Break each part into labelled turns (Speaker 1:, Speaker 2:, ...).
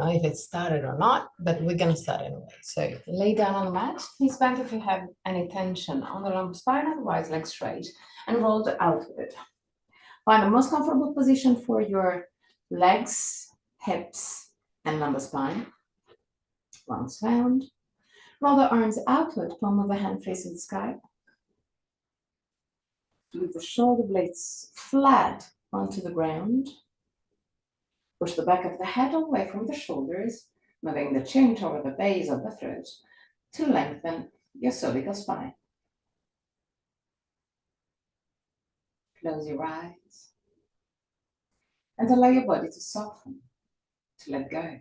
Speaker 1: know if it started or not, but we're gonna start anyway. So lay down on the mat, knees back if you have any tension on the lumbar spine, otherwise legs straight, and roll outward. Find the most comfortable position for your legs, hips, and lumbar spine. Once found, roll the arms outward, palm of the hand facing the sky. Leave the shoulder blades flat onto the ground. Push the back of the head away from the shoulders, moving the chin toward the base of the throat to lengthen your cervical spine. Close your eyes and allow your body to soften, to let go.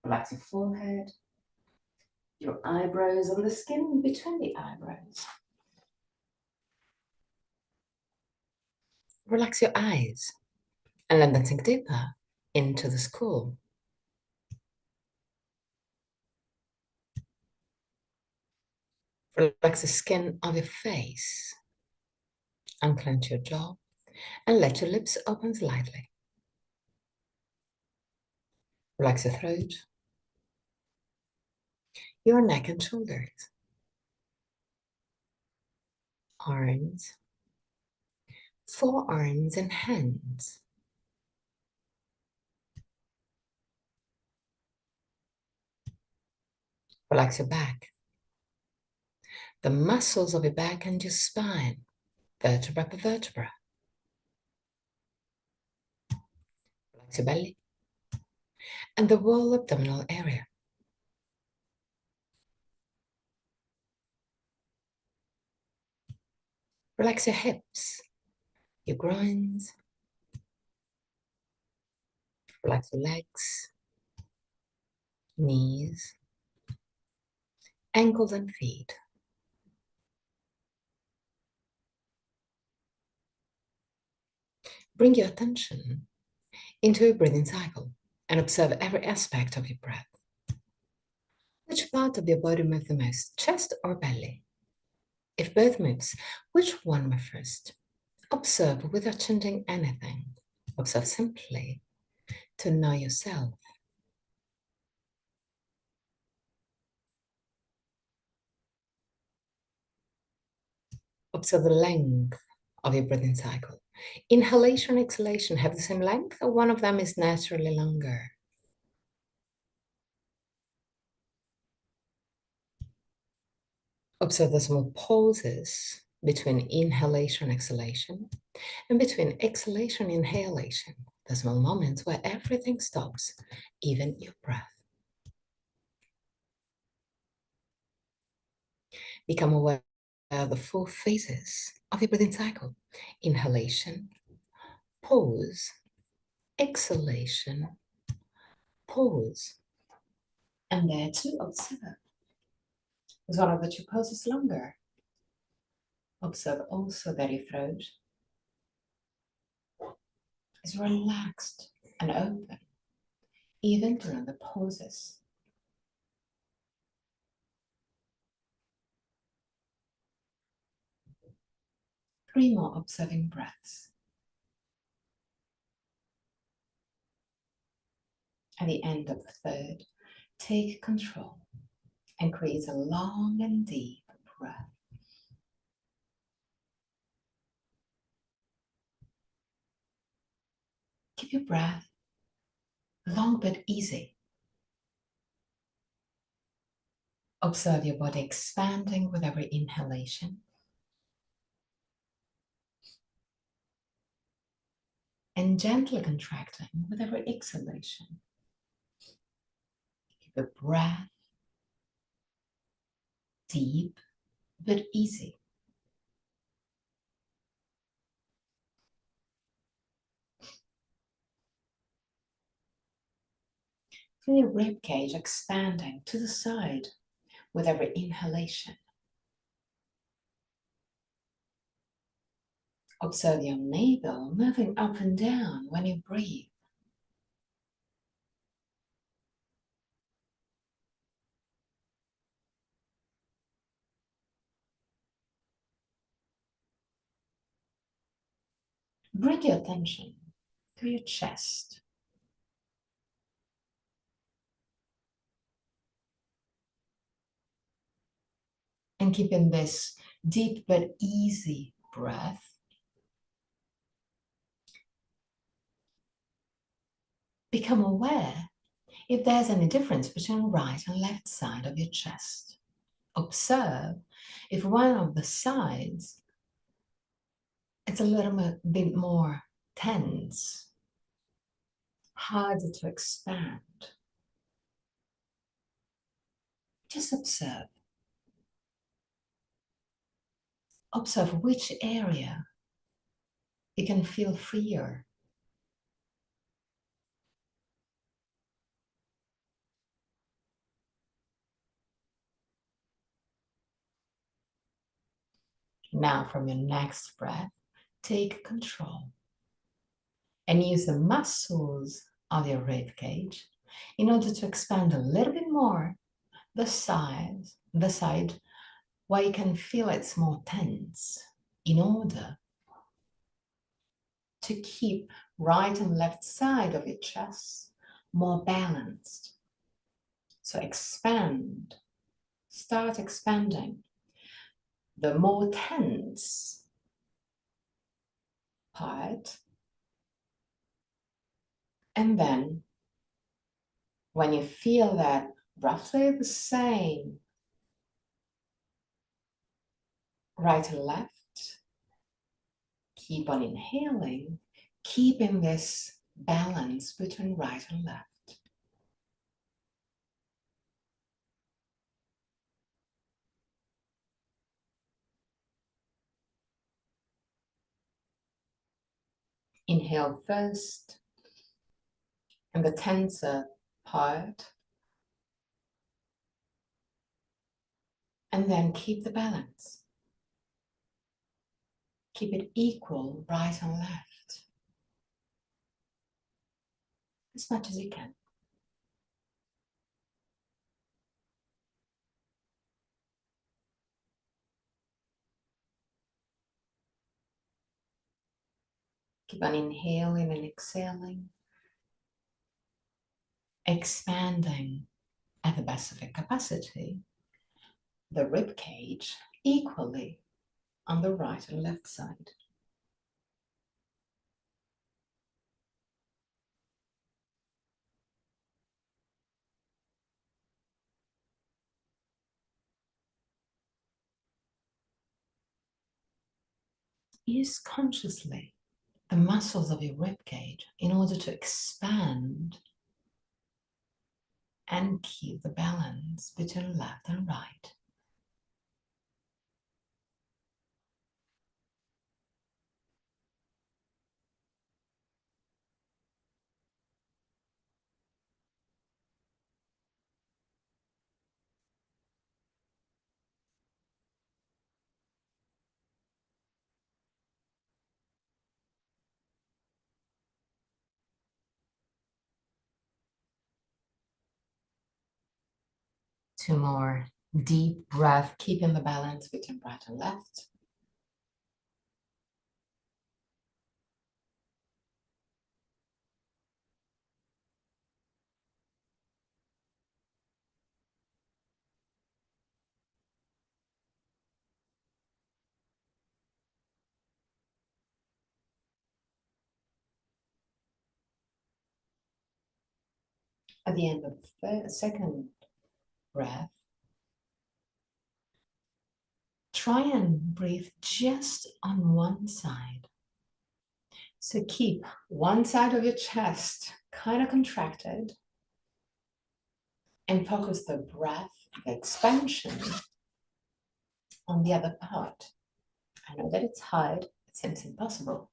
Speaker 1: Relax your forehead, your eyebrows, and the skin between the eyebrows. Relax your eyes and let them sink deeper into the skull. Relax the skin of your face. Unclench your jaw and let your lips open slightly. Relax your throat, your neck and shoulders, arms, forearms and hands. Relax your back, the muscles of your back and your spine, vertebra per vertebra. Relax your belly and the whole abdominal area. Relax your hips, your groins. Relax your legs, knees, ankles and feet. Bring your attention into your breathing cycle and observe every aspect of your breath. Which part of your body moves the most, chest or belly? If both moves, which one moves first? Observe without changing anything. Observe simply to know yourself. Observe the length of your breathing cycle. Inhalation and exhalation have the same length, or one of them is naturally longer? Observe the small pauses between inhalation and exhalation, and between exhalation and inhalation, the small moments where everything stops, even your breath. Become aware of the 4 phases of your breathing cycle. Inhalation, pause, exhalation, pause. And there too, observe. Is one of the 2 poses longer? Observe also that your throat is relaxed and open, even during the pauses. 3 more observing breaths. At the end of the 3rd, take control and create a long and deep breath. Keep your breath long but easy. Observe your body expanding with every inhalation and gently contracting with every exhalation. Keep the breath deep but easy. Feel your rib cage expanding to the side with every inhalation. Observe your navel moving up and down when you breathe. Bring your attention to your chest. And keeping this deep but easy breath, become aware if there's any difference between right and left side of your chest. Observe if one of the sides is a little bit more tense, harder to expand. Just observe. Observe which area you can feel freer. Now, from your next breath, take control and use the muscles of your rib cage in order to expand a little bit more the side where you can feel it's more tense, in order to keep right and left side of your chest more balanced. So expand, start expanding the more tense part, and then when you feel that roughly the same right and left, keep on inhaling, keeping this balance between right and left. Inhale first, and the tenser part, and then keep the balance. Keep it equal, right and left, as much as you can. Keep on inhaling and exhaling, expanding at the best of your capacity the rib cage equally on the right and left side. Use consciously the muscles of your rib cage in order to expand and keep the balance between left and right. Two more deep breath, keeping the balance between right and left. At the end of the second breath, try and breathe just on one side. So keep one side of your chest kind of contracted and focus the breath, the expansion, on the other part. I know that it's hard, it seems impossible,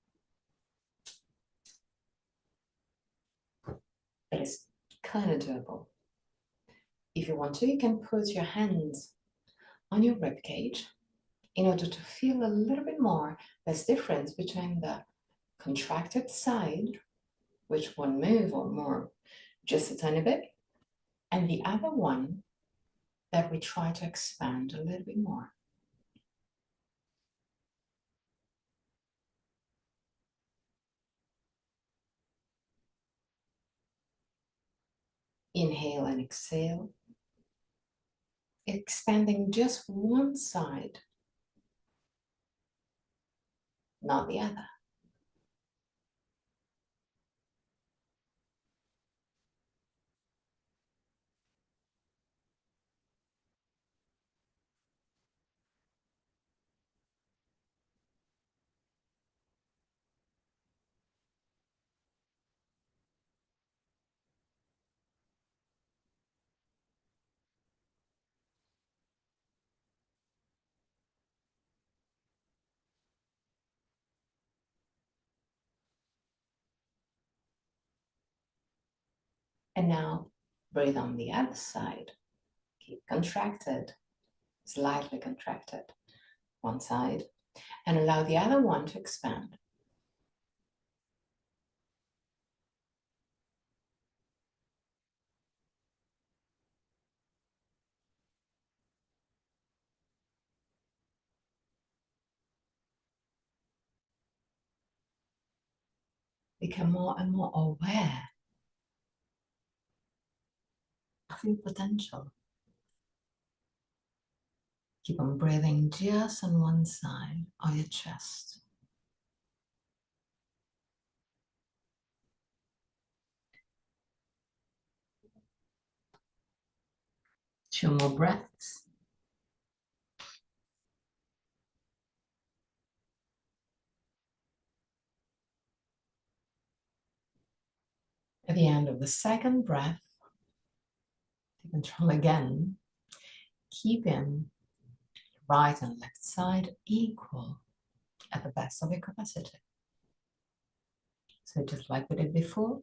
Speaker 1: but it's kind of doable. If you want to, you can put your hands on your rib cage in order to feel a little bit more this difference between the contracted side, which won't move or more just a tiny bit, and the other one that we try to expand a little bit more. Inhale and exhale, expanding just one side, not the other. And now breathe on the other side. Keep contracted, slightly contracted, one side, and allow the other one to expand. Become more and more aware of your potential. Keep on breathing just on one side of your chest. 2 more breaths. At the end of the second breath, take control again, keeping right and left side equal at the best of your capacity. So just like we did before,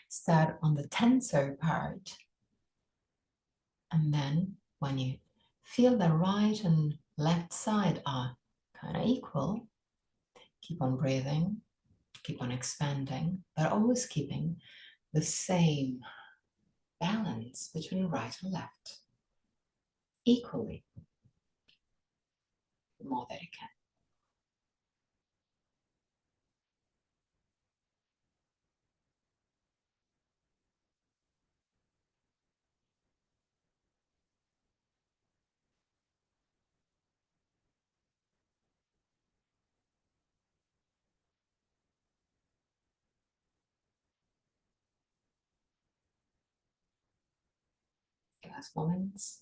Speaker 1: start on the tensor part, and then when you feel the right and left side are kind of equal, keep on breathing, keep on expanding, but always keeping the same balance between right and left, equally, the more that you can. Last moments.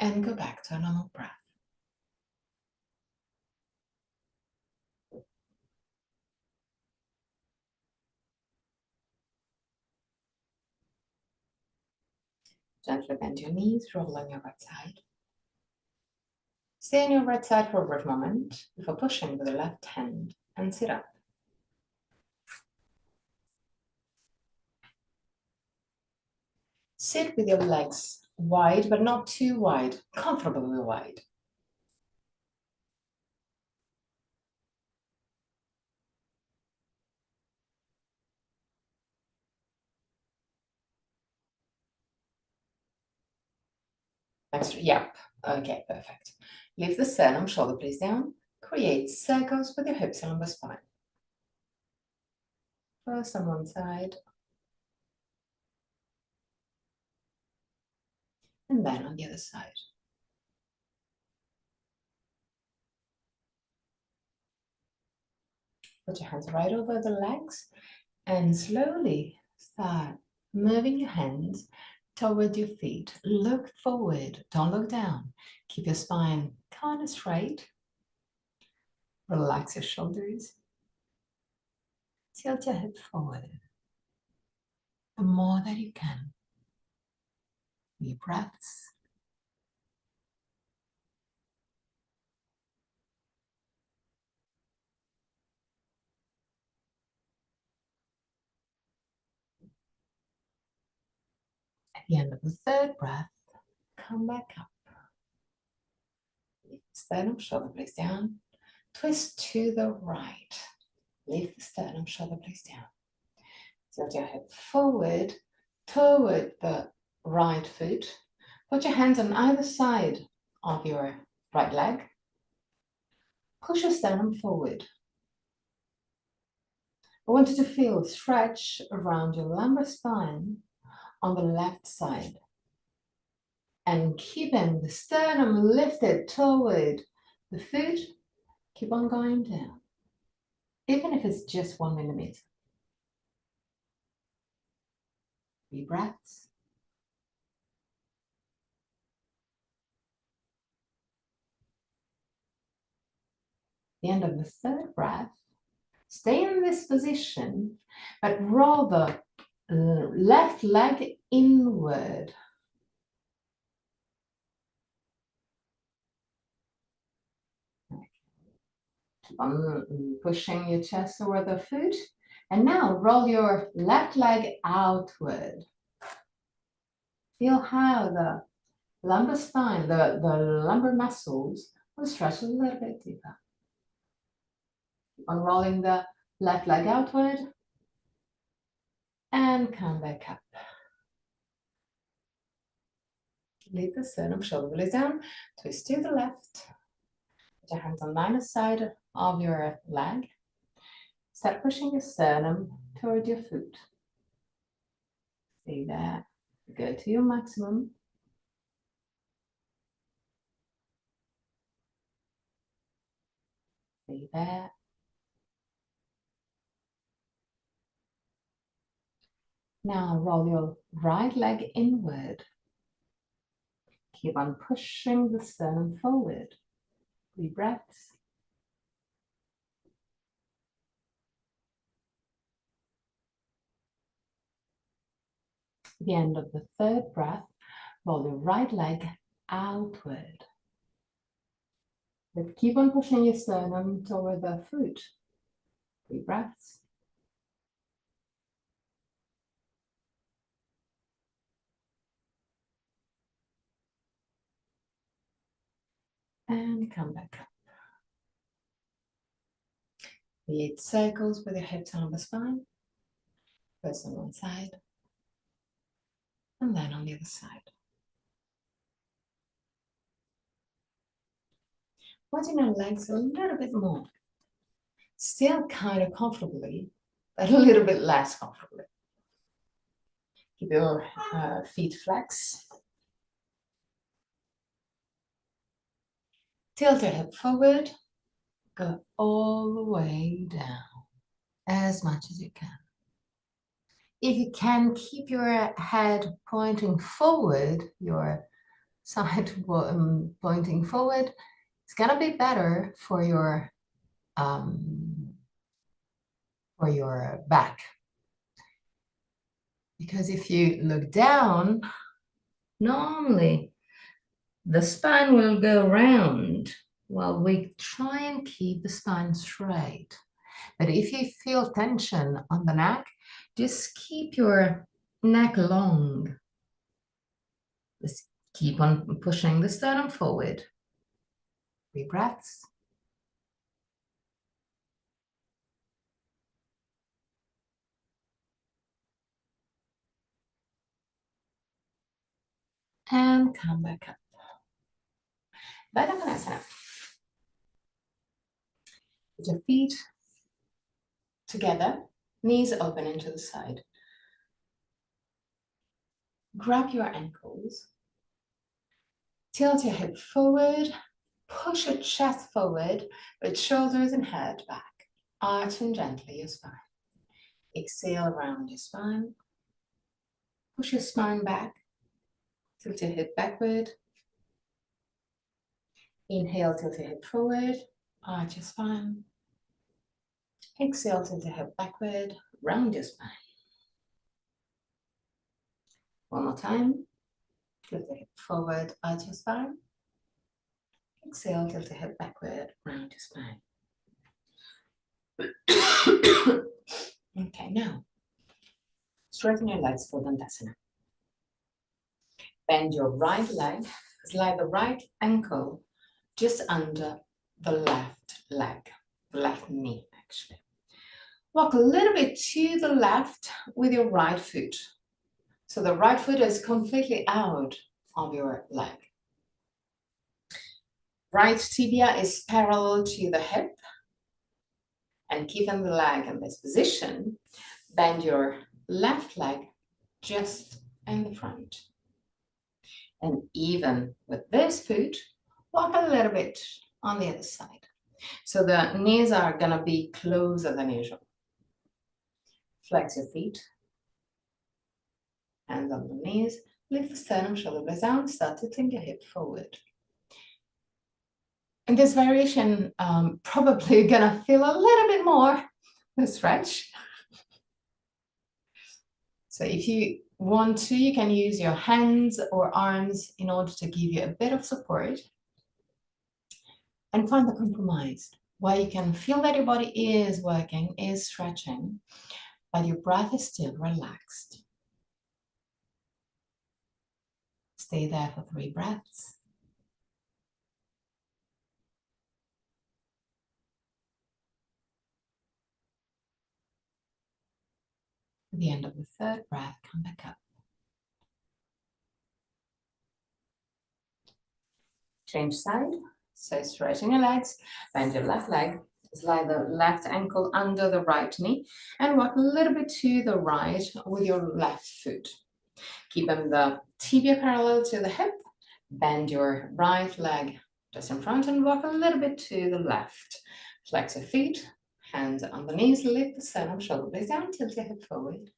Speaker 1: And go back to a normal breath. Gently bend your knees, roll on your right side. Stay on your right side for a brief moment before pushing with the left hand and sit up. Sit with your legs wide, but not too wide, comfortably wide. Extra, yep, okay, perfect. Lift the sternum, shoulder blades down. Create circles with your hips and lumbar spine. First on one side, and then on the other side. Put your hands right over the legs and slowly start moving your hands toward your feet. Look forward, don't look down. Keep your spine kind of straight. Relax your shoulders. Tilt your head forward. The more that you can. Deep breaths. At the end of the third breath, come back up. Sternum, shoulder blades down. Twist to the right. Lift the sternum, shoulder blades down. Tilt your head forward toward the right foot. Put your hands on either side of your right leg. Push your sternum forward. I want you to feel a stretch around your lumbar spine on the left side. And keeping the sternum lifted toward the foot, keep on going down, even if it's just 1 millimeter. 3 breaths. The end of the third breath, stay in this position, but roll the left leg inward. Keep on pushing your chest toward the foot. And now roll your left leg outward. Feel how the lumbar spine, the lumbar muscles will stretch a little bit deeper. Keep on rolling the left leg outward and come back up. Leave the sternum, shoulder blades down, twist to the left. Put your hands on either side of your leg. Start pushing your sternum toward your foot. Stay there. Go to your maximum. Stay there. Now roll your right leg inward. Keep on pushing the sternum forward. 3 breaths. At the end of the third breath, roll your right leg outward. But keep on pushing your sternum toward the foot. 3 breaths. And come back up. Create circles with your hips on the spine. First on one side, and then on the other side. Widen your legs a little bit more. Still kind of comfortably, but a little bit less comfortably. Keep your feet flex. Tilt your hip forward. Go all the way down as much as you can. If you can, keep your head pointing forward, your side pointing forward, it's gonna be better for your back. Because if you look down, normally the spine will go round while we try and keep the spine straight. But if you feel tension on the neck, just keep your neck long. Just keep on pushing the sternum forward. 3 breaths. And come back up. Baddha. Put your feet together, knees open into the side. Grab your ankles. Tilt your hip forward. Push your chest forward, with shoulders and head back. Arching gently your spine. Exhale around your spine. Push your spine back. Tilt your hip backward. Inhale, tilt your hip forward. Arch your spine. Exhale, tilt your hip backward. Round your spine. One more time. Tilt your hip forward. Arch your spine. Exhale, tilt your hip backward. Round your spine. Okay, now straighten your legs for Dandasana. Bend your right leg, slide the right ankle just under the left leg, the left knee actually. Walk a little bit to the left with your right foot. So the right foot is completely out of your leg. Right tibia is parallel to the hip. And keeping the leg in this position, bend your left leg just in the front. And even with this foot, walk a little bit on the other side. So the knees are gonna be closer than usual. Flex your feet, hands on the knees, lift the sternum, shoulder blades down, start tilting your hip forward. In this variation, probably gonna feel a little bit more the stretch. So if you want to, you can use your hands or arms in order to give you a bit of support. And find the compromise where you can feel that your body is working, is stretching, but your breath is still relaxed. Stay there for 3 breaths. At the end of the 3rd breath, come back up. Change side. So stretching your legs, bend your left leg, slide the left ankle under the right knee, and walk a little bit to the right with your left foot. Keeping the tibia parallel to the hip, bend your right leg just in front and walk a little bit to the left. Flex your feet, hands on the knees, lift the sternum, shoulder blades down, tilt your hip forward.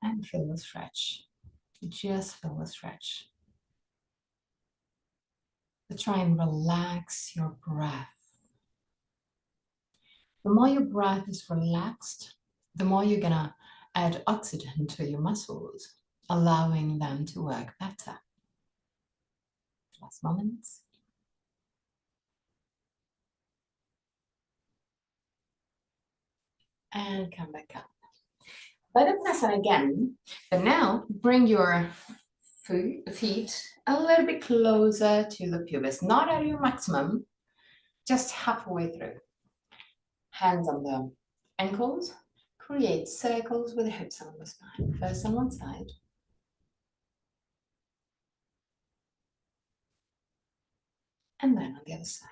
Speaker 1: And feel the stretch. Just feel the stretch. But try and relax your breath. The more your breath is relaxed, the more you're gonna add oxygen to your muscles, allowing them to work better. Last moments. And come back up. By the press on again, but now bring your feet a little bit closer to the pubis, not at your maximum, just halfway through. Hands on the ankles, create circles with the hips on the spine. First on one side. And then on the other side.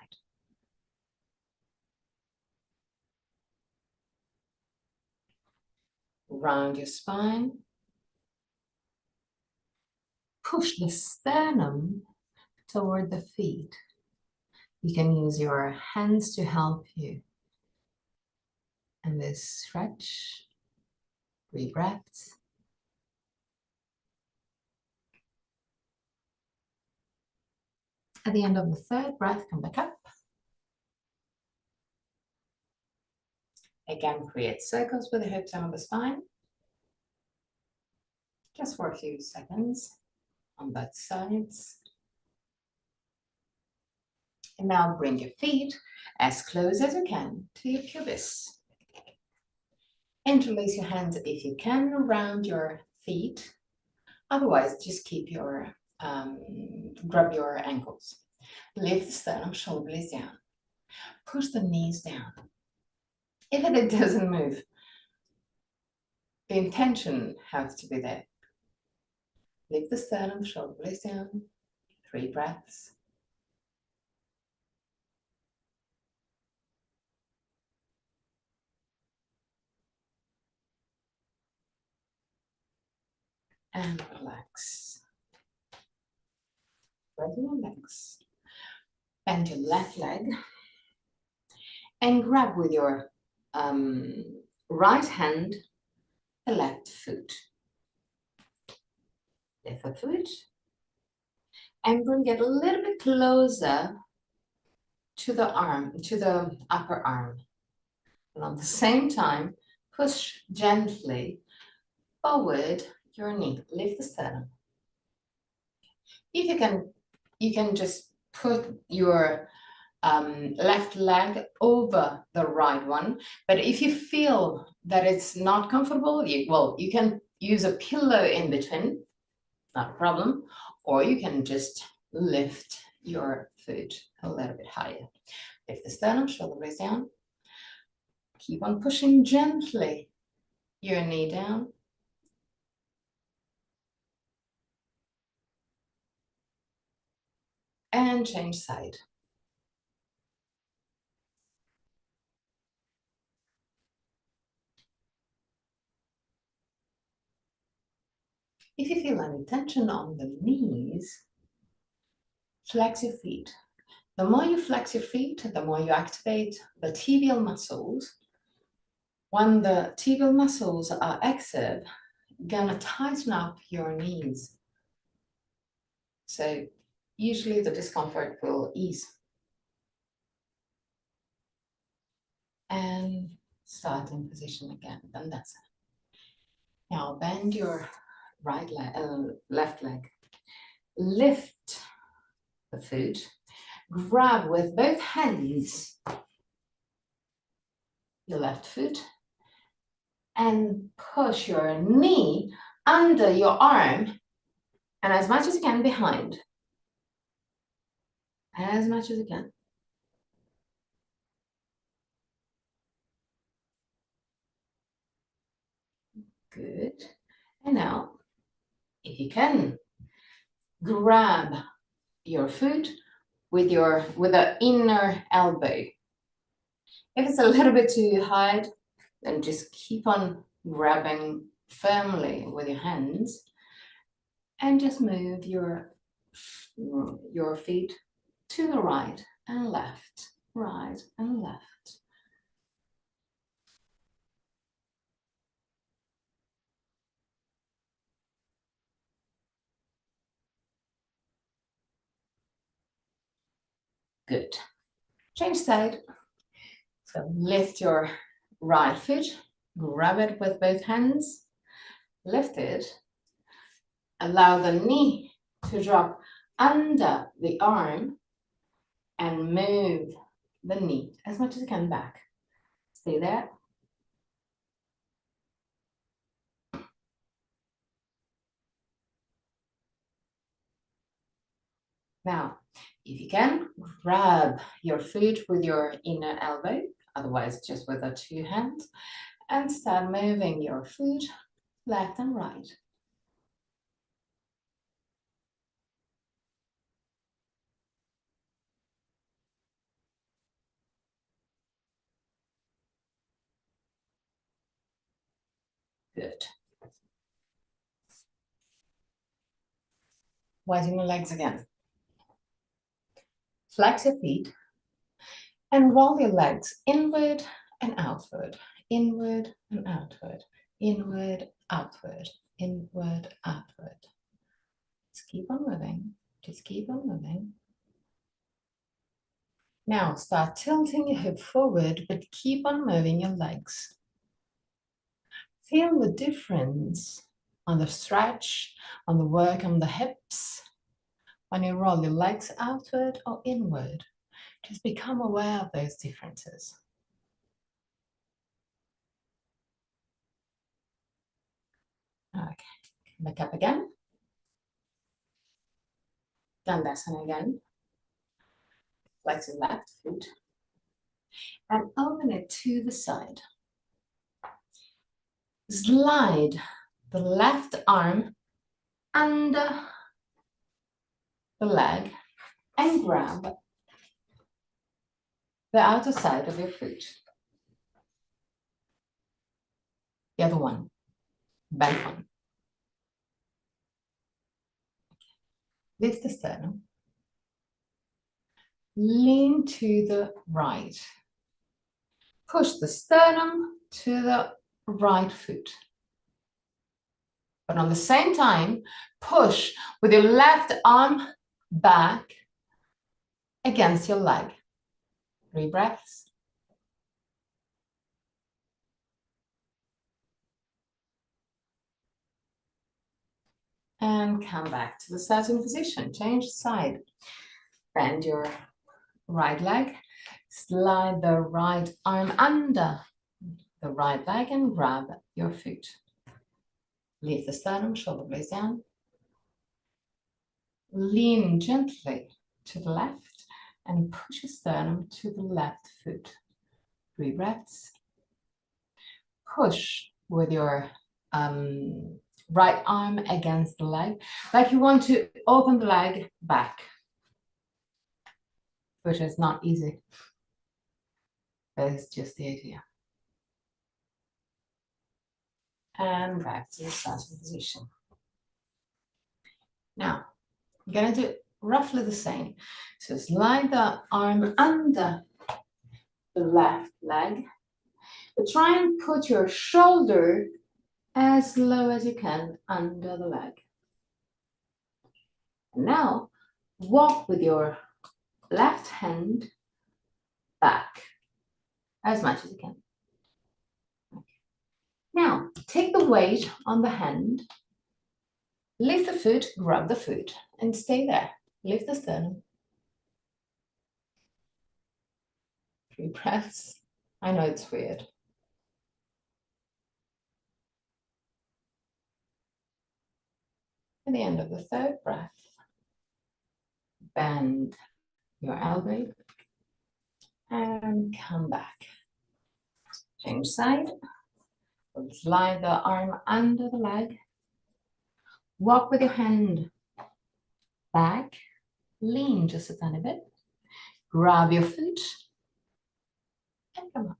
Speaker 1: Round your spine. Push the sternum toward the feet. You can use your hands to help you. And this stretch. 3 breaths. At the end of the 3rd breath, come back up. Again, create circles with the hips on the spine. Just for a few seconds on both sides. And now bring your feet as close as you can to your pubis. Interlace your hands if you can around your feet. Otherwise, just keep your, grab your ankles. Lift the sternum, shoulder blades down. Push the knees down. If it doesn't move, the intention has to be there. Lift the sternum, shoulder blades down. 3 breaths. And relax. Spread your legs. Bend your left leg. And grab with your right hand the left foot. Lift the foot. And bring it a little bit closer to the arm, to the upper arm. And at the same time, push gently forward your knee. Lift the sternum. If you can just put your left leg over the right one. But if you feel that it's not comfortable, you can use a pillow in between, not a problem. Or you can just lift your foot a little bit higher. Lift the sternum, shoulder blades down. Keep on pushing gently your knee down. And change side. If you feel any tension on the knees, flex your feet. The more you flex your feet, the more you activate the tibial muscles. When the tibial muscles are active, gonna tighten up your knees. So usually the discomfort will ease. And start in position again, then that's it. Now bend your right leg, left leg. Lift the foot. Grab with both hands your left foot and push your knee under your arm and as much as you can behind. As much as you can. Good. And now, if you can, grab your foot with the inner elbow. If it's a little bit too high, then just keep on grabbing firmly with your hands and just move your feet to the right and left, right and left. Good. Change side. So lift your right foot, grab it with both hands, lift it, allow the knee to drop under the arm and move the knee as much as you can back. Stay there. Now, if you can, grab your foot with your inner elbow, otherwise just with the two hands, and start moving your foot left and right. Good. Widen your legs again. Flex your feet and roll your legs inward and outward, inward and outward, inward, outward, inward, outward. Just keep on moving, just keep on moving. Now start tilting your hip forward, but keep on moving your legs. Feel the difference on the stretch, on the work on the hips, when you roll your legs outward or inward. Just become aware of those differences. Okay, back up again. Dandasana again. Flex your left foot and open it to the side. Slide the left arm under the leg and grab the outer side of your foot. The other one, back one. Lift the sternum. Lean to the right. Push the sternum to the right foot. But on the same time, push with your left arm back against your leg. 3 breaths. And come back to the starting position. Change side. Bend your right leg. Slide the right arm under the right leg and grab your foot. Lift the sternum, shoulder blades down. Lean gently to the left and push your sternum to the left foot. 3 breaths. Push with your right arm against the leg, like you want to open the leg back, which is not easy, but it's just the idea. And back to the starting position. Now, I'm going to do roughly the same. So slide the arm under the left leg, but try and put your shoulder as low as you can under the leg. And now, walk with your left hand back as much as you can. Okay. Now, take the weight on the hand, lift the foot, grab the foot, and stay there. Lift the sternum. 3 breaths. I know it's weird. At the end of the 3rd breath, bend your elbow and come back. Change side. Slide the arm under the leg. Walk with your hand back. Lean just a tiny bit. Grab your foot and come up.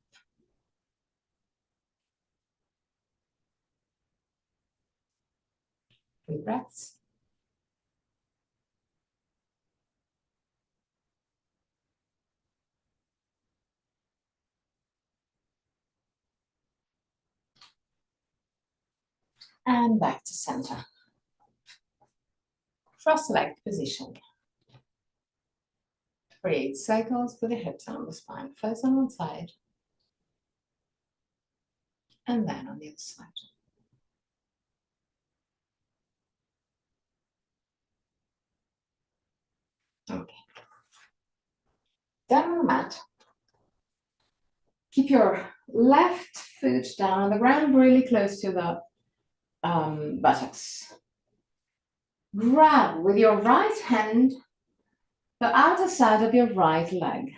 Speaker 1: 3 breaths. And back to center. Cross-legged position. Create circles with the hips on the spine. First on one side, and then on the other side. Okay. Down on the mat. Keep your left foot down on the ground, really close to the buttocks. Grab with your right hand the outer side of your right leg.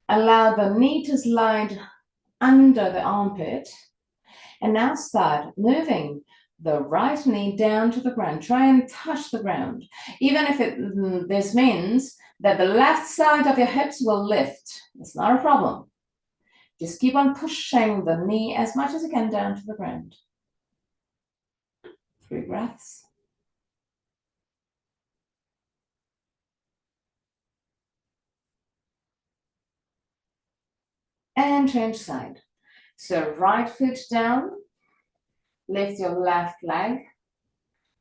Speaker 1: Allow the knee to slide under the armpit. And now start moving the right knee down to the ground. Try and touch the ground. Even if this means that the left side of your hips will lift. It's not a problem. Just keep on pushing the knee as much as you can down to the ground. 3 breaths. And change side. So right foot down. Lift your left leg.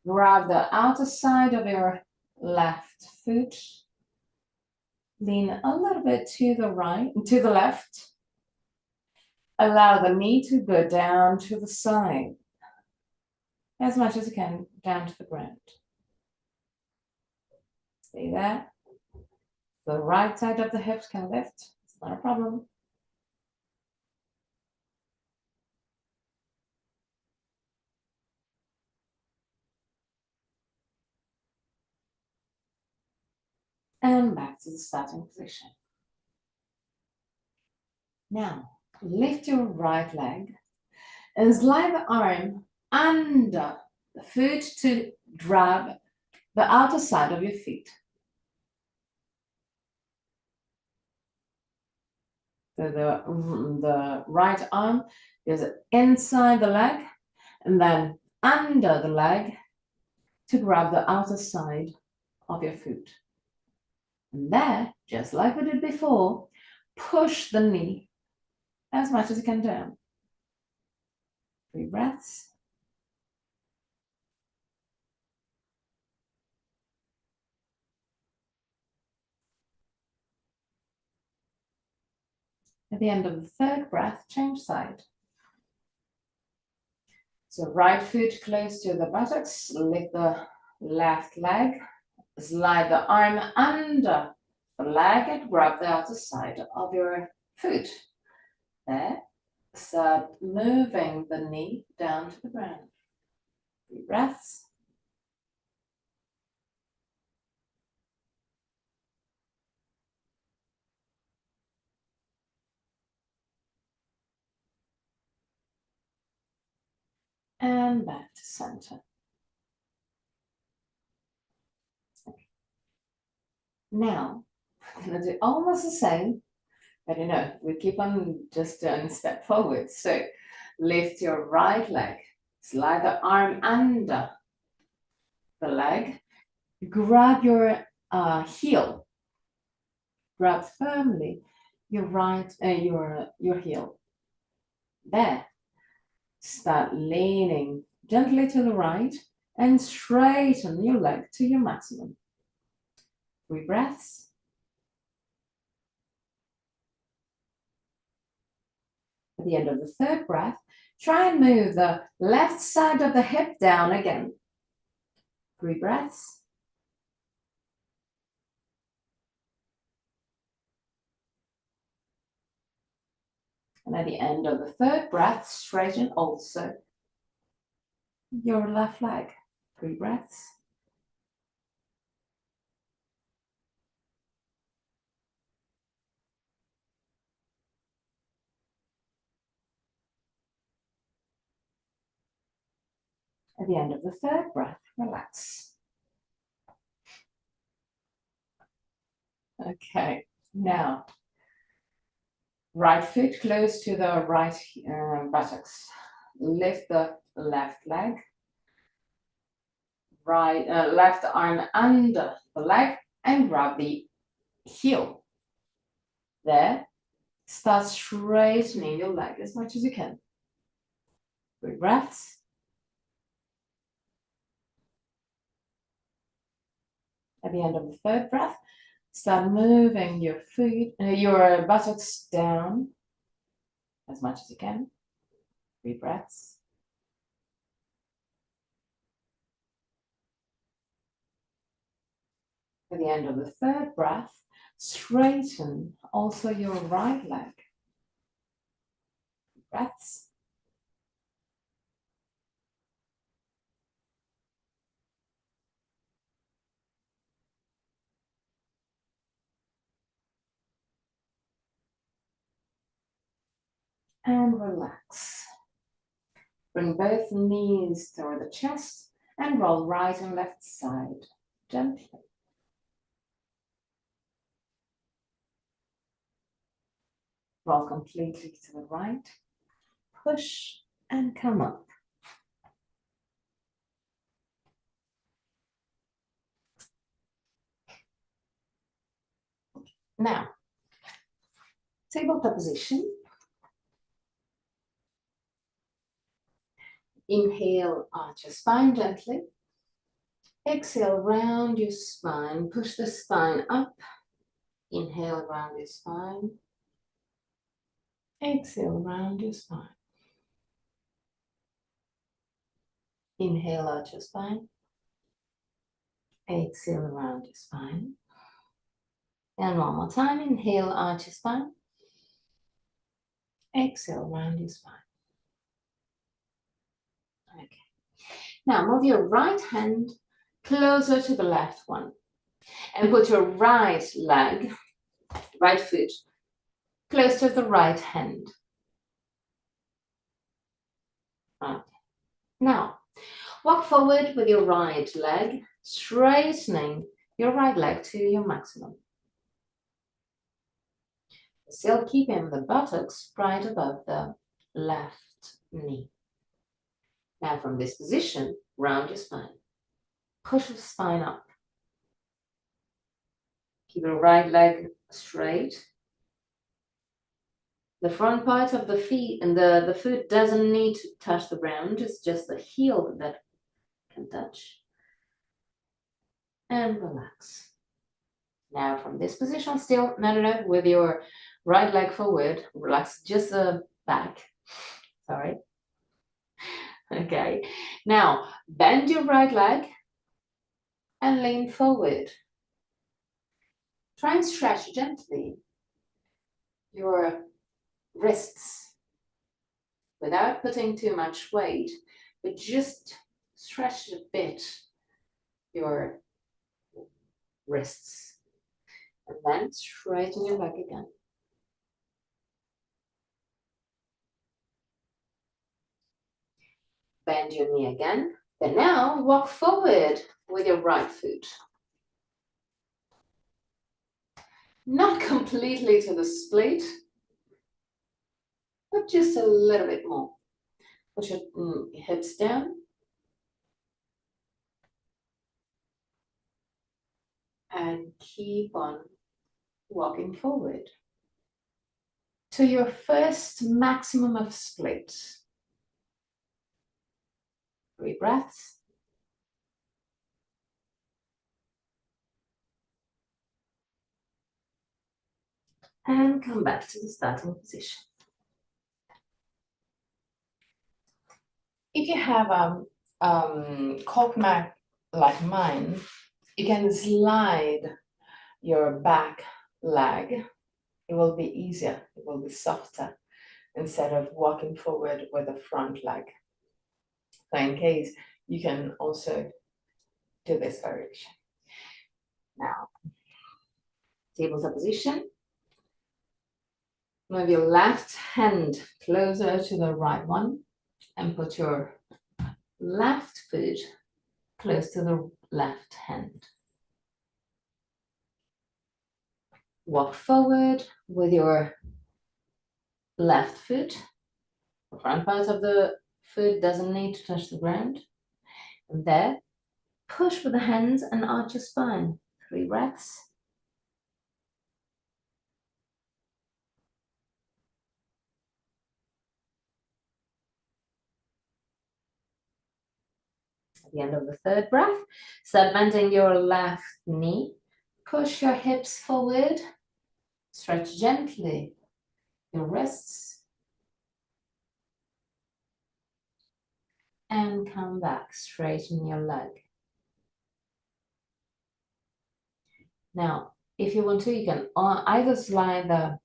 Speaker 1: Grab the outer side of your left foot. Lean a little bit to the right, to the left. Allow the knee to go down to the side. As much as you can, down to the ground. Stay there. The right side of the hips can lift. It's not a problem. And back to the starting position. Now, lift your right leg and slide the arm under the foot to grab the outer side of your feet. So the right arm goes inside the leg and then under the leg to grab the outer side of your foot. And there, just like we did before, push the knee as much as you can down. 3 breaths. At the end of the 3rd breath, change side. So right foot close to the buttocks, lift the left leg, slide the arm under the leg and grab the outer side of your foot. There, start moving the knee down to the ground. 3 breaths. and back to center. Now, I'm gonna do almost the same, but we keep on just doing a step forward. So lift your right leg, slide the arm under the leg, grab your heel, grab firmly your your heel. There, start leaning gently to the right and straighten your leg to your maximum. 3 breaths. At the end of the 3rd breath, try and move the left side of the hip down again. 3 breaths. And at the end of the 3rd breath, straighten also your left leg. 3 breaths. At the end of the 3rd breath, relax. Okay, now right foot close to the right buttocks. Lift the left leg. Left arm under the leg and grab the heel. There, start straightening your leg as much as you can. 3 breaths. At the end of the 3rd breath, start moving your your buttocks down as much as you can. 3 breaths. At the end of the 3rd breath, straighten also your right leg. 3 breaths. And relax. Bring both knees toward the chest and roll right and left side gently. Roll completely to the right. Push and come up. Now, tabletop position. Inhale, arch your spine gently. Exhale, round your spine. Push the spine up. Inhale, round your spine. Exhale, round your spine. Inhale, arch your spine. Exhale, round your spine. And one more time. Inhale, arch your spine. Exhale, round your spine. Okay. Now move your right hand closer to the left one. And put your right leg, right foot, close to the right hand. Okay. Now, walk forward with your right leg, straightening your right leg to your maximum. Still keeping the buttocks right above the left knee. Now from this position, round your spine. Push the spine up. Keep your right leg straight. The front part of the feet and the foot doesn't need to touch the ground. It's just the heel that can touch. And relax. Now from this position, still, no, with your right leg forward, relax just the back. Sorry. Okay. Now, bend your right leg and lean forward. Try and stretch gently your wrists without putting too much weight, but just stretch a bit your wrists. And then straighten your leg again. Bend your knee again. Then now walk forward with your right foot. Not completely to the split, but just a little bit more. Put your hips down. And keep on walking forward to your first maximum of split. 3 breaths. And come back to the starting position. If you have a cork mat like mine, you can slide your back leg. It will be easier, it will be softer instead of walking forward with the front leg. So in case, you can also do this variation. Now, tabletop position. Move your left hand closer to the right one and put your left foot close to the left hand. Walk forward with your left foot. The front part of the foot doesn't need to touch the ground. And there, push with the hands and arch your spine. 3 breaths. At the end of the 3rd breath, start bending your left knee. Push your hips forward. Stretch gently your wrists. And come back, straighten your leg. Now, if you want to, you can either slide the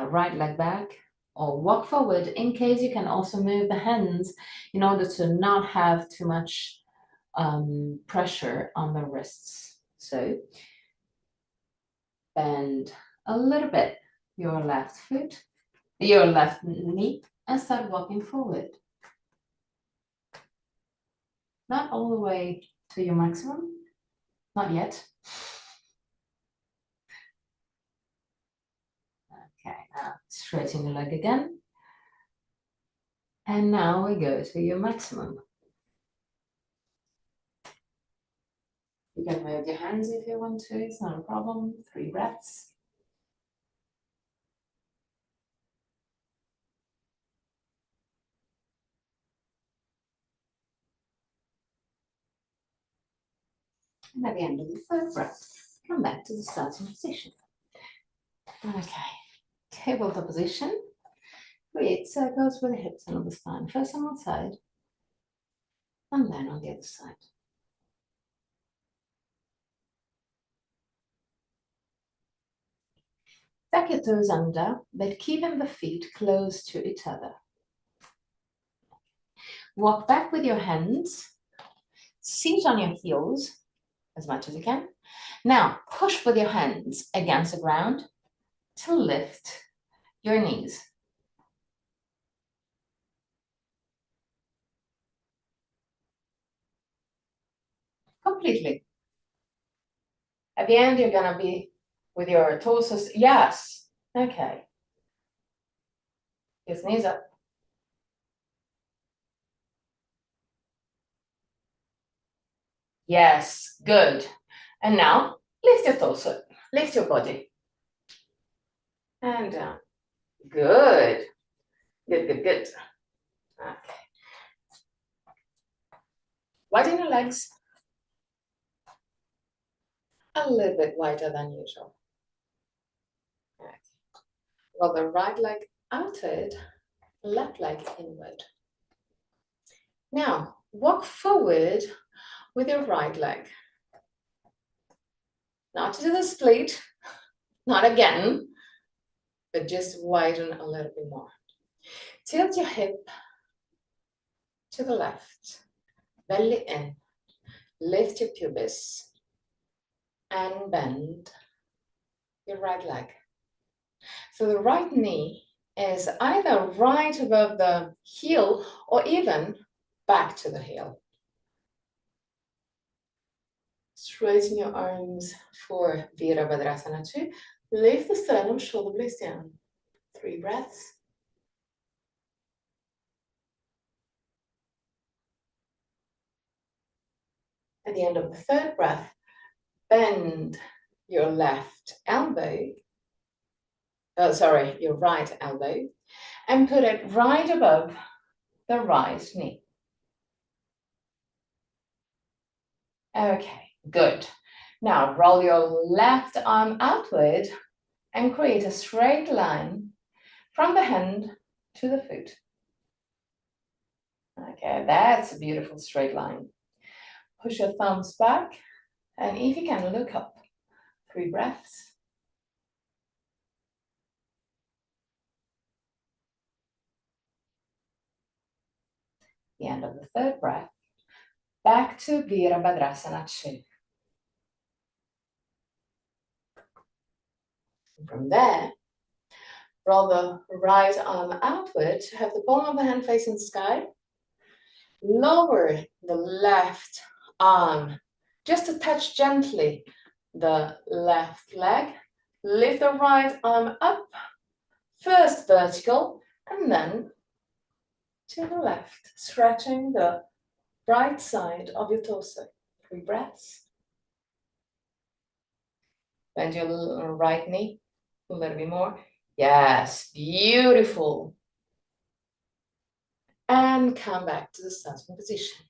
Speaker 1: right leg back or walk forward. In case, you can also move the hands in order to not have too much pressure on the wrists. So, bend a little bit your left foot, your left knee, and start walking forward. Not all the way to your maximum, not yet. Okay, now straighten your leg again. And now we go to your maximum. You can move your hands if you want to, it's not a problem. 3 breaths. And at the end of the 3rd breath, come back to the starting position. Okay, tabletop position. Create circles with the hips and on the spine. First on one side, and then on the other side. Tuck your toes under, but keeping the feet close to each other. Walk back with your hands. Seat on your heels as much as you can. Now, push with your hands against the ground to lift your knees. Completely. At the end, you're gonna be with your torso. Yes. Okay. His knees up. Yes, good. And now, lift your torso, lift your body. And down. Good. Good, good, good. Okay. Widen your legs. A little bit wider than usual. Okay. Roll the right leg outward, left leg inward. Now, walk forward with your right leg. Not to the split, not again, but just widen a little bit more. Tilt your hip to the left, belly in, lift your pubis, and bend your right leg. So the right knee is either right above the heel or even back to the heel. Straighten your arms for Virabhadrasana 2. Lift the sternum, shoulder blades down. 3 breaths. At the end of the 3rd breath, bend your left elbow, your right elbow, and put it right above the right knee. Okay, good. Now roll your left arm outward and create a straight line from the hand to the foot. Okay, that's a beautiful straight line. Push your thumbs back, and if you can, look up. 3 breaths. The end of the 3rd breath, back to Virabhadrasana 2. From there, roll the right arm outward to have the palm of the hand facing the sky. Lower the left arm just to touch gently the left leg. Lift the right arm up, first vertical, and then to the left, stretching the right side of your torso. 3 breaths. Bend your right knee a little bit more. Yes, beautiful. And come back to the starting position.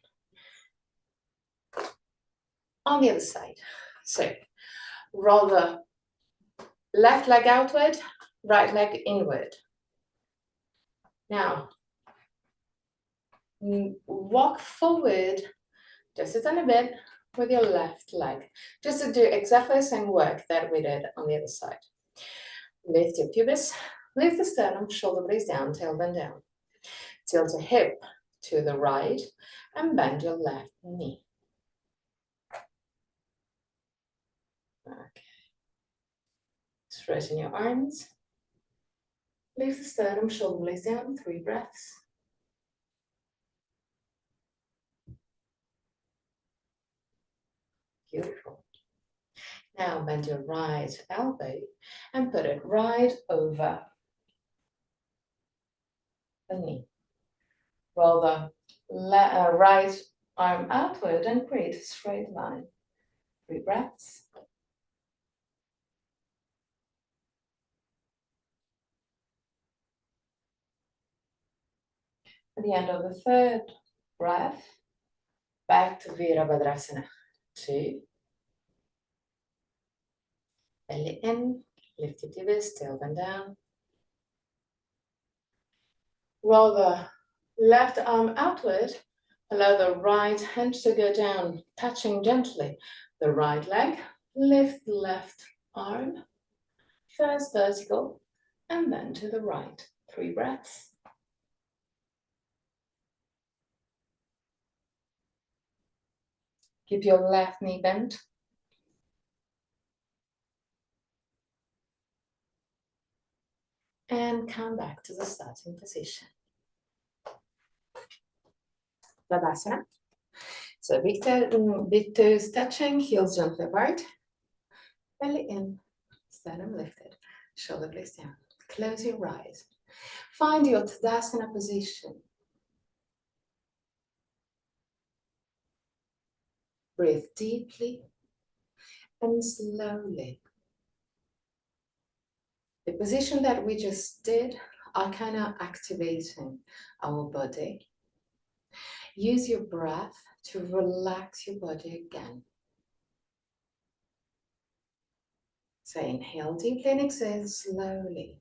Speaker 1: On the other side. So, roll the left leg outward, right leg inward. Now, walk forward just a tiny bit with your left leg, just to do exactly the same work that we did on the other side. Lift your pubis, lift the sternum, shoulder blades down, tailbone down. Tilt your hip to the right and bend your left knee. Okay. Straighten your arms. Lift the sternum, shoulder blades down, 3 breaths. Beautiful. Now bend your right elbow and put it right over the knee. Roll the right arm outward and create a straight line. 3 breaths. At the end of the 3rd breath, back to Virabhadrasana 2. Belly in, lift your pubis, tailbone down. Roll the left arm outward. Allow the right hand to go down, touching gently the right leg. Lift the left arm, first vertical, and then to the right. 3 breaths. Keep your left knee bent. And come back to the starting position. Tadasana. So big toes touching, heels gently apart. Belly in, sternum lifted, shoulder blades down. Close your eyes. Find your Tadasana position. Breathe deeply and slowly. The position that we just did are kind of activating our body. Use your breath to relax your body again. So inhale deeply and exhale slowly.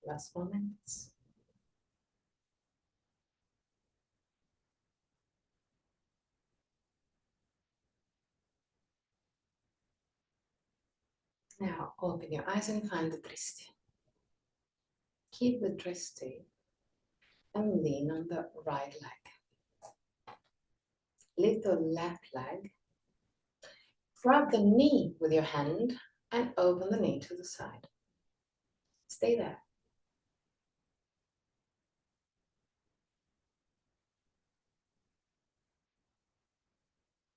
Speaker 1: Last 4 minutes. Now open your eyes and find the dristi. Keep the dristi and lean on the right leg. Lift the left leg. Grab the knee with your hand and open the knee to the side. Stay there.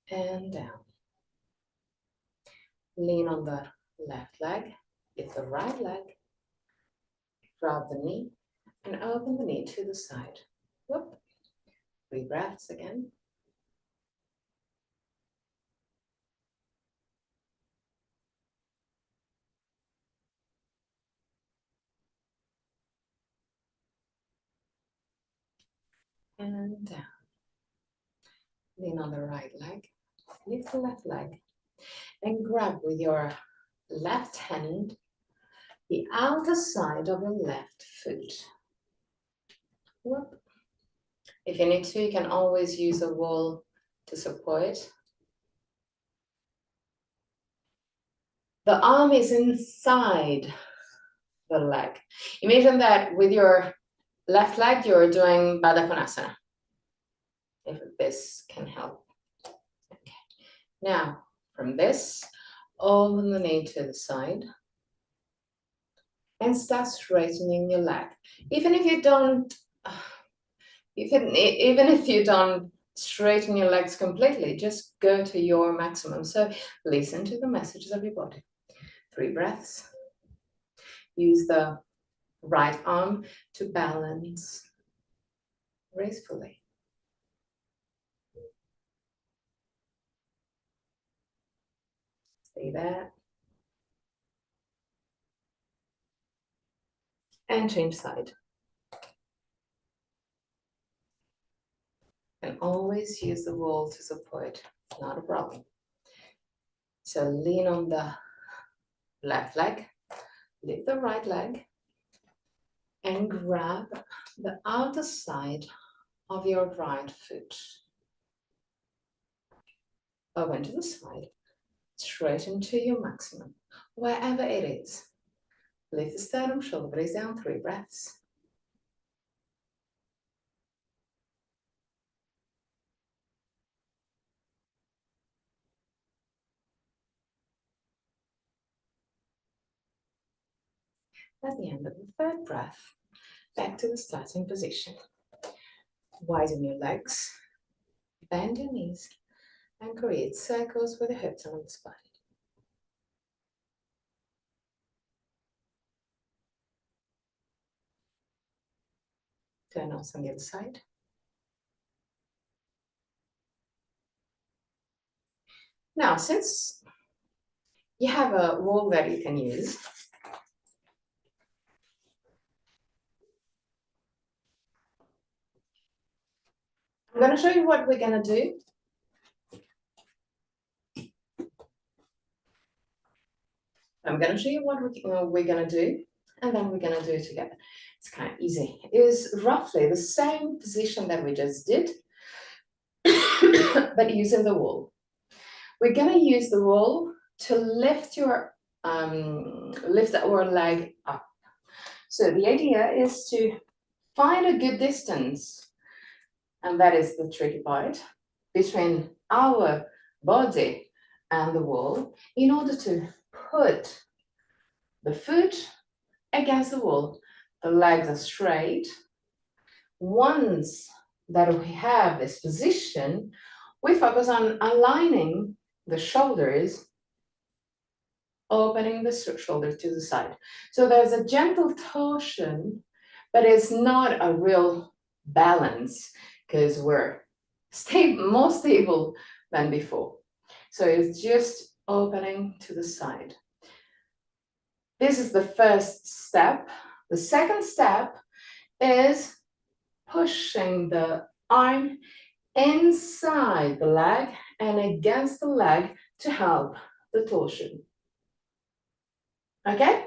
Speaker 1: And down. Lean on the left leg. Lift the right leg. Grab the knee and open the knee to the side. Whoop. 3 breaths again. And down. Lean on the right leg. Lift the left leg. And grab with your left hand the outer side of your left foot. Whoop. If you need to, you can always use a wall to support. The arm is inside the leg. Imagine that with your left leg, you're doing Baddha Konasana, if this can help. Okay. Now, from this, open the knee to the side and start straightening your leg. Even if you don't straighten your legs completely, just go to your maximum. So listen to the messages of your body. 3 breaths. Use the right arm to balance gracefully. Stay there. And change side. And always use the wall to support, not a problem. So lean on the left leg, lift the right leg, and grab the outer side of your right foot. Open to the side, straighten to your maximum, wherever it is. Lift the sternum, shoulder blades down, 3 breaths. At the end of the 3rd breath, back to the starting position. Widen your legs, bend your knees, and create circles with the hips along the spine. Turn also on the other side. Now, since you have a wall that you can use, I'm going to show you what we're going to do. I'm going to show you what we're going to do, and then we're going to do it together. It's kind of easy. It is roughly the same position that we just did, but using the wall. We're going to use the wall to lift our leg up. So the idea is to find a good distance, and that is the tricky part, between our body and the wall in order to put the foot against the wall. The legs are straight. Once that we have this position, we focus on aligning the shoulders, opening the shoulders to the side. So there's a gentle torsion, but it's not a real balance because we're more stable than before. So it's just opening to the side. This is the first step. The second step is pushing the arm inside the leg and against the leg to help the torsion. Okay?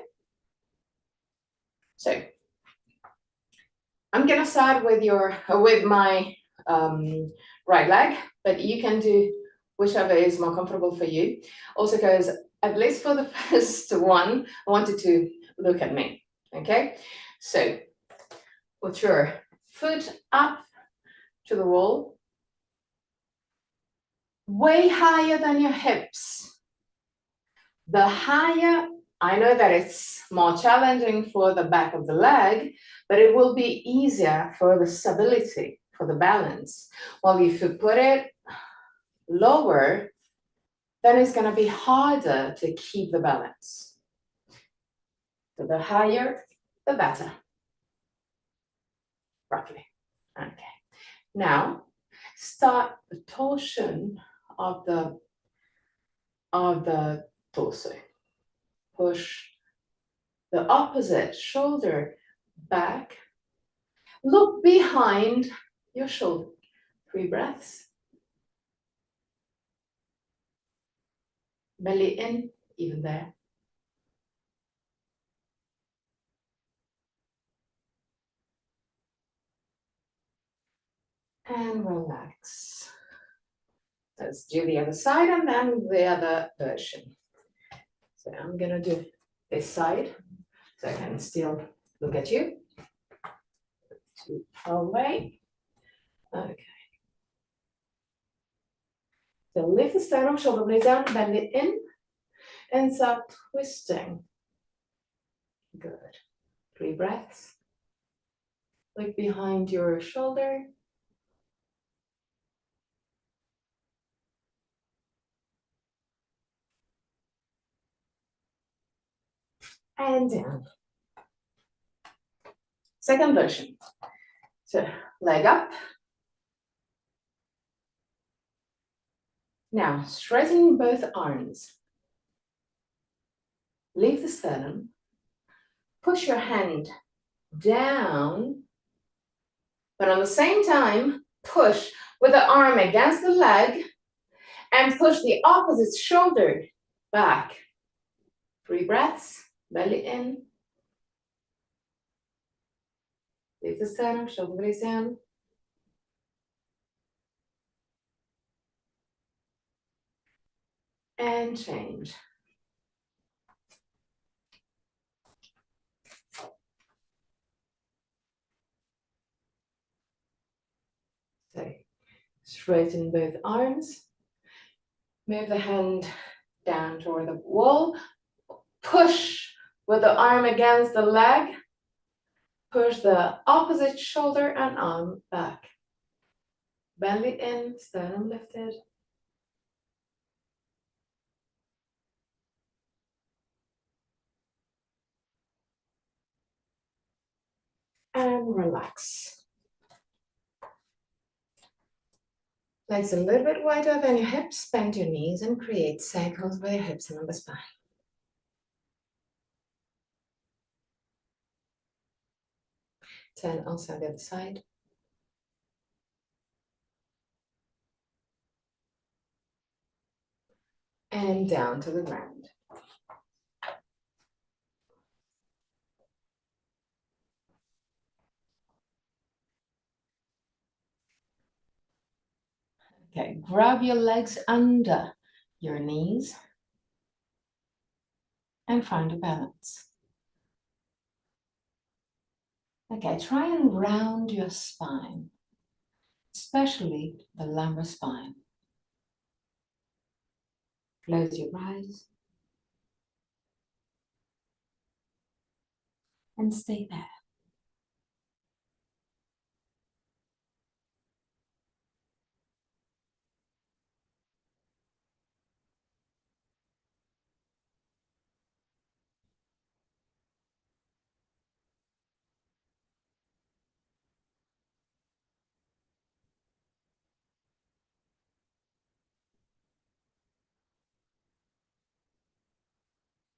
Speaker 1: So I'm gonna start with my right leg, but you can do whichever is more comfortable for you. Also, because at least for the first one, I want you to look at me. Okay, so put your foot up to the wall, way higher than your hips. The higher, I know that it's more challenging for the back of the leg, but it will be easier for the stability, for the balance. While if you put it lower, then it's going to be harder to keep the balance. So the higher, the better, roughly. Okay. Now, start the torsion of the torso. Push the opposite shoulder back. Look behind your shoulder. 3 breaths. Belly in, even there. And relax. Let's do the other side and then the other version. So I'm gonna do this side so I can still look at you. 2 away. Okay. So lift the sternum, shoulder blades down, belly in, and start twisting. Good. 3 breaths. Look behind your shoulder. And down. Second version. So leg up. Now straighten both arms. Leave the sternum. Push your hand down, but on the same time, push with the arm against the leg and push the opposite shoulder back. 3 breaths, belly in. Leave the sternum, shoulder blades down. And change. So straighten both arms. Move the hand down toward the wall. Push with the arm against the leg. Push the opposite shoulder and arm back. Belly in, sternum lifted. And relax. Legs a little bit wider than your hips. Bend your knees and create circles with your hips and on the spine. Turn also the other side. And down to the ground. Okay, grab your legs under your knees and find a balance. Okay, try and round your spine, especially the lumbar spine. Close your eyes and stay there.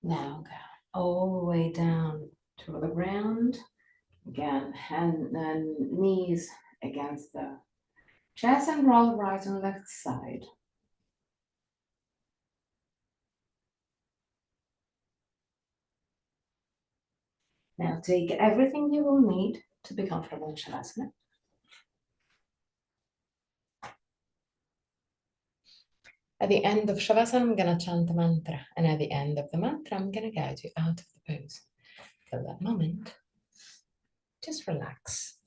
Speaker 1: Now go all the way down to the ground. Again, hand and knees against the chest and roll right and left side. Now take everything you will need to be comfortable in Shavasana. At the end of Shavasana, I'm going to chant a mantra. And at the end of the mantra, I'm going to guide you out of the pose. Till that moment, just relax.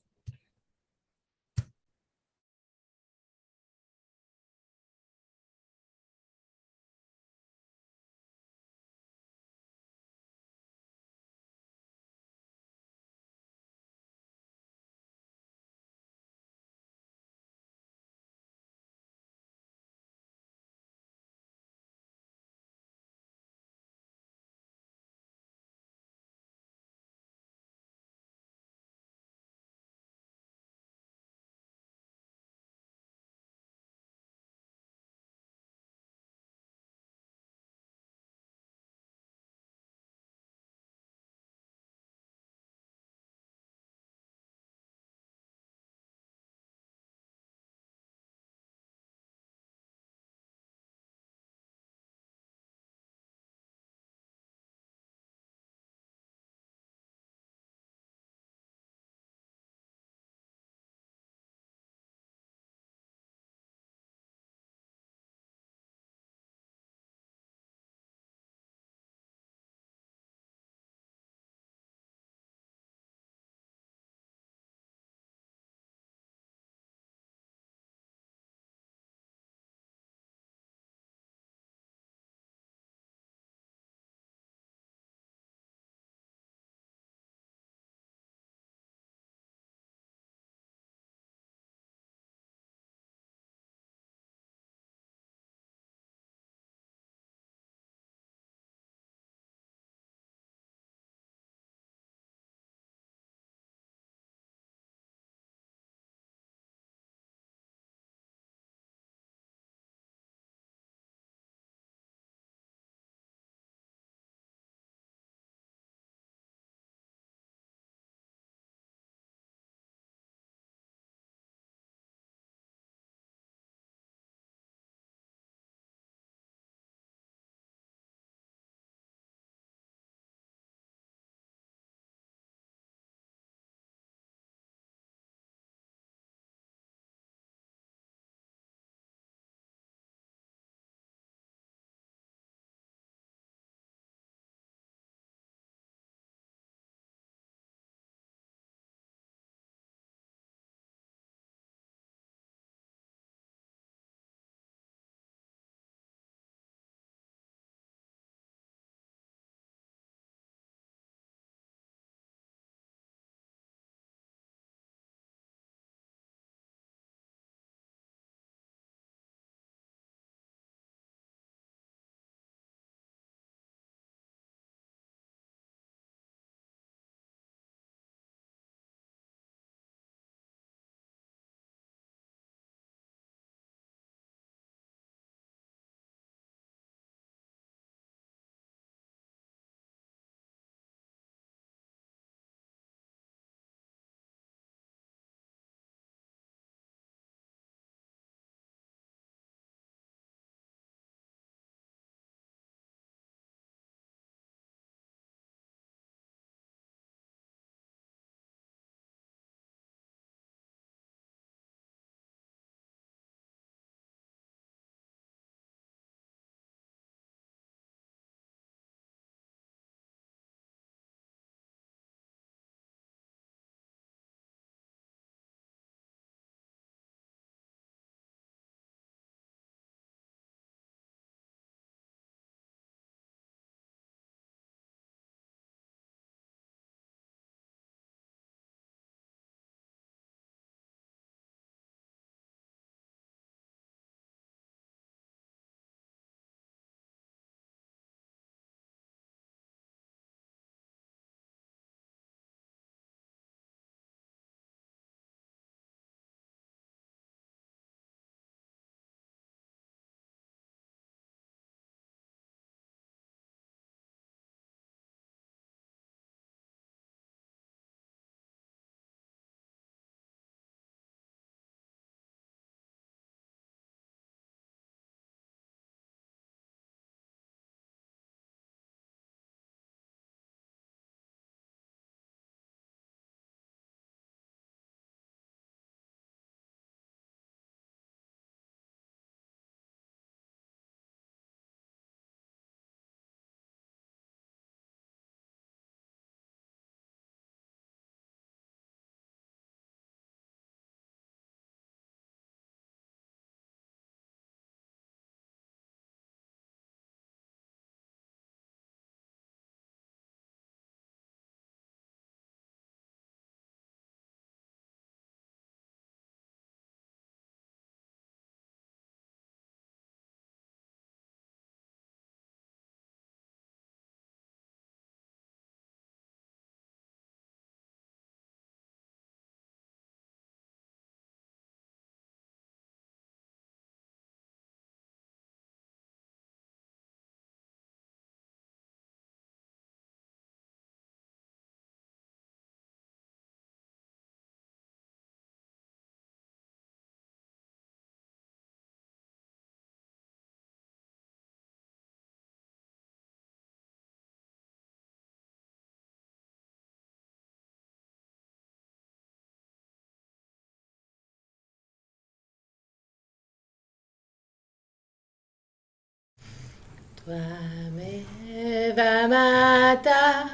Speaker 1: Tvameva mata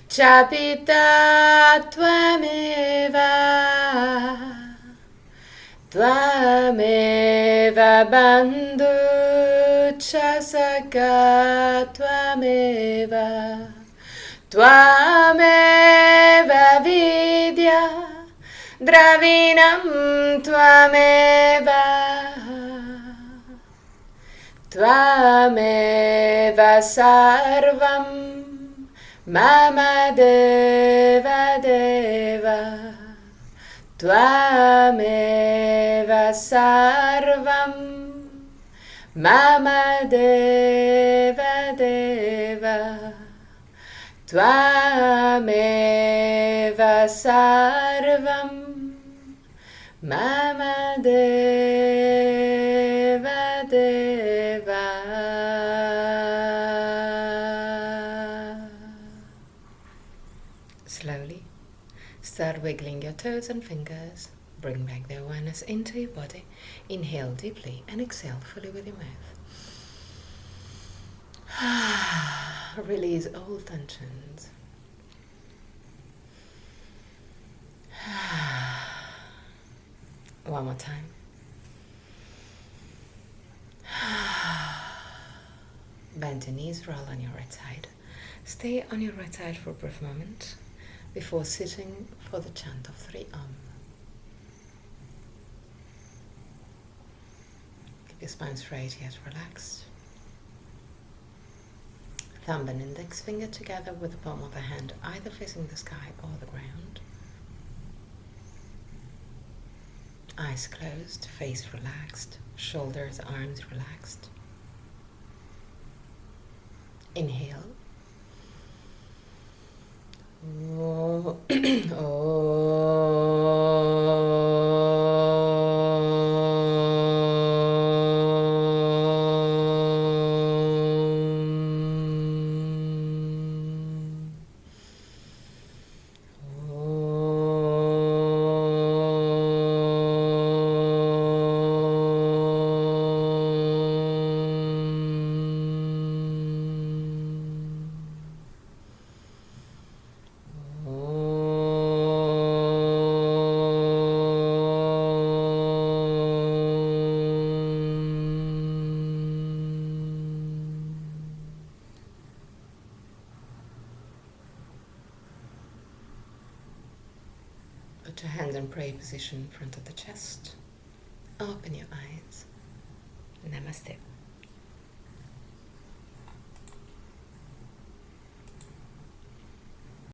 Speaker 1: cha pita tvameva tvameva bandhu cha saka tvameva tvameva vidya dravinam tvameva Tvameva sarvam mama deva deva Tvameva sarvam mama deva deva Tvameva sarvam mama deva deva. Slowly start wiggling your toes and fingers. Bring back the awareness into your body. Inhale deeply and exhale fully with your mouth. Release all tensions. One more time. Bend your knees, roll on your right side. Stay on your right side for a brief moment before sitting for the chant of 3 Keep your spine straight yet relaxed. Thumb and index finger together with the palm of the hand either facing the sky or the ground. Eyes closed, face relaxed, shoulders, arms relaxed. Inhale. Put your hands in prayer position in front of the chest. Open your eyes. Namaste.